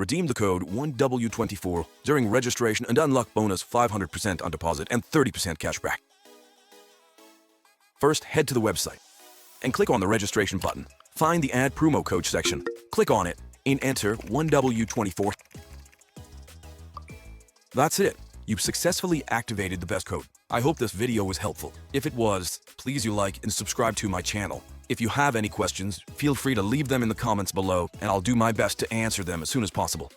Redeem the code ONEW24 during registration and unlock bonus 500% on deposit and 30% cashback. First, head to the website and click on the registration button. Find the Add Promo Code section. Click on it and enter ONEW24. That's it. You've successfully activated the best code. I hope this video was helpful. If it was, please like and subscribe to my channel. If you have any questions, feel free to leave them in the comments below and I'll do my best to answer them as soon as possible.